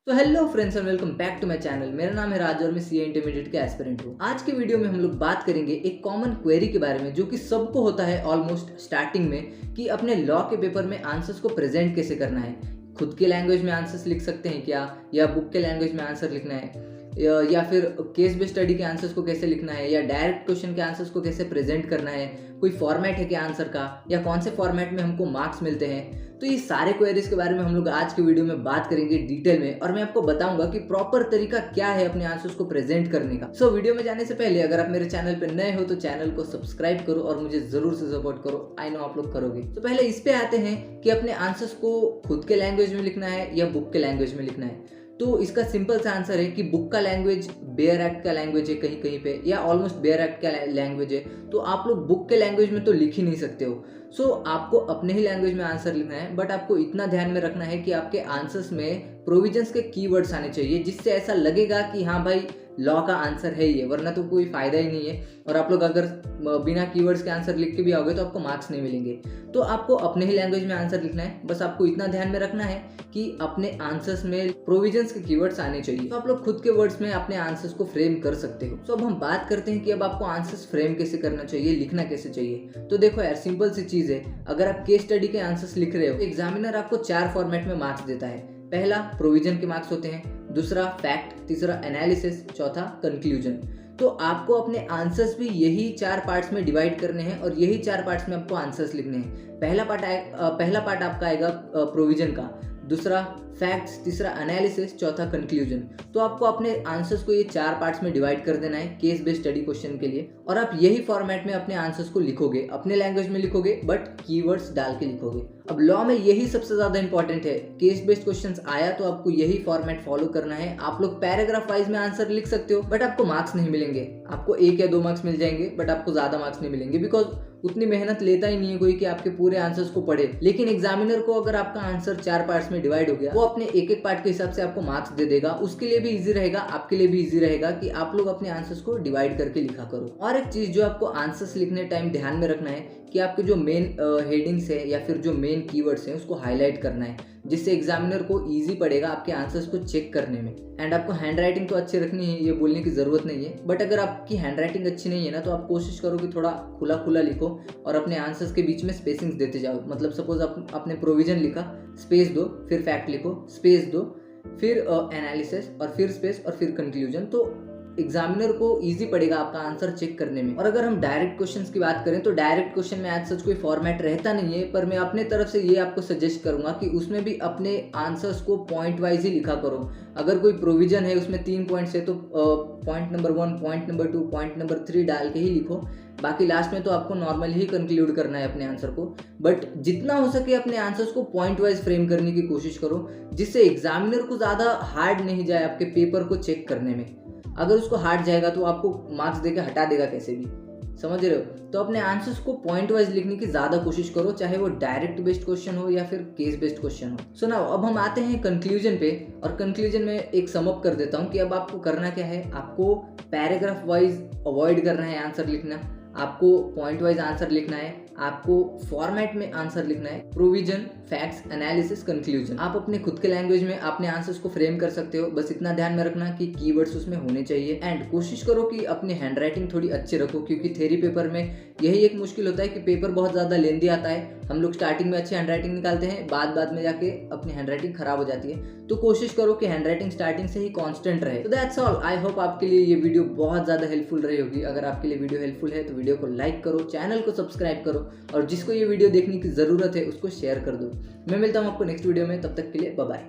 तो hello friends and welcome back to my channel. मेरा नाम है राज और मैं सीए इंटरमीडिएट के एस्पिरेंट हूँ। आज के वीडियो में हम लोग बात करेंगे एक कॉमन क्वेरी के बारे में जो कि सबको होता है ऑलमोस्ट स्टार्टिंग में, कि अपने लॉ के पेपर में आंसर्स को प्रेजेंट कैसे करना है। खुद के लैंग्वेज में आंसर्स लिख सकते हैं क्या, या बुक के लैंग्वेज में आंसर लिखना है, या फिर केस बेस्ड स्टडी के आंसर्स को कैसे लिखना है, या डायरेक्ट क्वेश्चन के आंसर्स को कैसे प्रेजेंट करना है, कोई फॉर्मेट है क्या आंसर का, या कौन से फॉर्मेट में हमको मार्क्स मिलते हैं। तो ये सारे क्वेरीज के बारे में हम लोग आज के वीडियो में बात करेंगे डिटेल में, और मैं आपको बताऊंगा कि प्रॉपर तरीका क्या है अपने आंसर्स को प्रेजेंट करने का। सो वीडियो में जाने से पहले अगर आप मेरे चैनल पे नए हो तो चैनल को सब्सक्राइब करो और मुझे जरूर से सपोर्ट करो। आई नो आप लोग करोगे। तो पहले इस पे आते हैं कि अपने आंसर्स को खुद के लैंग्वेज में लिखना है या बुक के लैंग्वेज में लिखना है। तो इसका सिंपल सा आंसर है कि बुक का लैंग्वेज बेयर एक्ट का लैंग्वेज है कहीं कहीं पे, या ऑलमोस्ट बेयर एक्ट का लैंग्वेज है। तो आप लोग बुक के लैंग्वेज में तो लिख ही नहीं सकते हो। सो आपको अपने ही लैंग्वेज में आंसर लिखना है, बट आपको इतना ध्यान में रखना है कि आपके आंसर्स में प्रोविजंस के कीवर्ड्स आने चाहिए, जिससे ऐसा लगेगा कि हाँ भाई लॉ का आंसर है ये, वरना तो कोई फायदा ही नहीं है। और आप लोग अगर बिना कीवर्ड्स के आंसर लिख के भी आओगे तो आपको मार्क्स नहीं मिलेंगे। तो आपको अपने ही लैंग्वेज में आंसर लिखना है, बस आपको इतना ध्यान में रखना है कि अपने आंसर्स में प्रोविजंस के कीवर्ड्स आने चाहिए। तो आप लोग खुद के वर्ड्स में अपने आंसर्स को फ्रेम कर सकते हो। तो अब हम बात करते हैं कि अब आपको आंसर्स फ्रेम कैसे करना चाहिए, लिखना कैसे चाहिए। तो देखो यार, सिंपल सी चीज है। अगर आप केस स्टडी के आंसर्स लिख रहे हो, एग्जामिनर आपको 4 फॉर्मेट में मार्क्स देता है। पहला प्रोविजन के मार्क्स होते हैं, दूसरा फैक्ट, तीसरा एनालिसिस, चौथा कंक्लूजन। तो आपको अपने आंसर्स भी यही 4 पार्ट्स में डिवाइड करने हैं और यही 4 पार्ट्स में आपको आंसर्स लिखने हैं। पहला पार्ट आपका आएगा प्रोविजन का, दूसरा फैक्ट्स, तीसरा एनालिसिस, चौथा कंक्लूजन। तो आपको अपने आंसर्स को ये 4 पार्ट्स में डिवाइड कर देना है केस बेस्ड स्टडी क्वेश्चन के लिए, और आप यही फॉर्मेट में अपने आंसर्स को लिखोगे, अपने लैंग्वेज में लिखोगे बट कीवर्ड्स डाल के लिखोगे। अब लॉ में यही सबसे ज्यादा इंपॉर्टेंट है। केस बेस्ड क्वेश्चंस आया तो आपको यही फॉर्मेट फॉलो करना है। आप लोग पैराग्राफ वाइज में आंसर लिख सकते हो, बट आपको मार्क्स नहीं मिलेंगे। आपको 1 या 2 मार्क्स मिल जाएंगे, बट आपको ज्यादा मार्क्स नहीं मिलेंगे, बिकॉज उतनी मेहनत लेता ही नहीं है कोई कि आपके पूरे आंसर्स को पढ़े। लेकिन एग्जामिनर को अगर आपका आंसर 4 पार्ट्स में डिवाइड हो गया, वो अपने एक एक पार्ट के हिसाब से आपको मार्क्स दे देगा। उसके लिए भी इजी रहेगा, आपके लिए भी इजी रहेगा कि आप लोग अपने आंसर्स को डिवाइड करके लिखा करो। और एक चीज जो आपको आंसर्स लिखने टाइम ध्यान में रखना है कि आपके जो मेन हेडिंग्स है या फिर जो मेन कीवर्ड्स हैं उसको हाईलाइट करना है, जिससे एग्जामिनर को इजी पड़ेगा आपके आंसर्स को चेक करने में। एंड आपको हैंड राइटिंग तो अच्छी रखनी है, ये बोलने की जरूरत नहीं है, बट अगर आपकी हैंड राइटिंग अच्छी नहीं है ना, तो आप कोशिश करो कि थोड़ा खुला खुला लिखो और अपने आंसर्स के बीच में स्पेसिंग्स देते जाओ। मतलब सपोज आपने प्रोविजन लिखा, स्पेस दो, फिर फैक्ट लिखो, स्पेस दो, फिर एनालिसिस, और फिर स्पेस, और फिर कंक्लूजन। तो एग्जामिनर को इजी पड़ेगा आपका आंसर चेक करने में। और अगर हम डायरेक्ट क्वेश्चंस की बात करें तो डायरेक्ट क्वेश्चन में आज सच कोई फॉर्मेट रहता नहीं है, पर मैं अपने तरफ से ये आपको सजेस्ट करूंगा कि उसमें भी अपने आंसर्स को पॉइंट वाइज ही लिखा करो। अगर कोई प्रोविजन है उसमें 3 पॉइंट्स है तो point number 1, point number 2, point number 3 डाल के ही लिखो। बाकी लास्ट में तो आपको नॉर्मली ही कंक्लूड करना है अपने आंसर को, बट जितना हो सके अपने आंसर्स को पॉइंट वाइज फ्रेम करने की कोशिश करो, जिससे एग्जामिनर को ज्यादा हार्ड नहीं जाए आपके पेपर को चेक करने में। अगर उसको हार्ड जाएगा तो आपको मार्क्स देके हटा देगा कैसे भी, समझ रहे हो। तो अपने आंसर्स को पॉइंट वाइज लिखने की ज्यादा कोशिश करो, चाहे वो डायरेक्ट बेस्ड क्वेश्चन हो या फिर केस बेस्ड क्वेश्चन हो। सो नाउ अब हम आते हैं कंक्लूजन पे, और कंक्लूजन में एक सम अप कर देता हूँ कि अब आपको करना क्या है। आपको पैराग्राफ वाइज अवॉइड करना है आंसर लिखना, आपको पॉइंट वाइज आंसर लिखना है, आपको फॉर्मेट में आंसर लिखना है, प्रोविजन, फैक्ट्स, एनालिसिस, कंक्लूजन। आप अपने खुद के लैंग्वेज में अपने आंसर्स को फ्रेम कर सकते हो, बस इतना ध्यान में रखना कि कीवर्ड्स उसमें होने चाहिए। एंड कोशिश करो कि अपनी हैंड राइटिंग थोड़ी अच्छी रखो, क्योंकि थ्योरी पेपर में यही एक मुश्किल होता है कि पेपर बहुत ज्यादा लेंदी आता है। हम लोग स्टार्टिंग में अच्छी हैंड राइटिंग निकालते हैं, बाद में जाके अपनी हैंड राइटिंग खराब हो जाती है। तो कोशिश करो कि हैंड राइटिंग स्टार्टिंग से ही कॉन्स्टेंट रहे। तो दैट्स ऑल। आई होप आपके लिए ये वीडियो बहुत ज्यादा हेल्पफुल रही होगी। अगर आपके लिए वीडियो हेल्पफुल है तो वीडियो को लाइक करो, चैनल को सब्सक्राइब करो, और जिसको ये वीडियो देखने की जरूरत है उसको शेयर कर दो। मैं मिलता हूँ आपको नेक्स्ट वीडियो में, तब तक के लिए बाय बाय।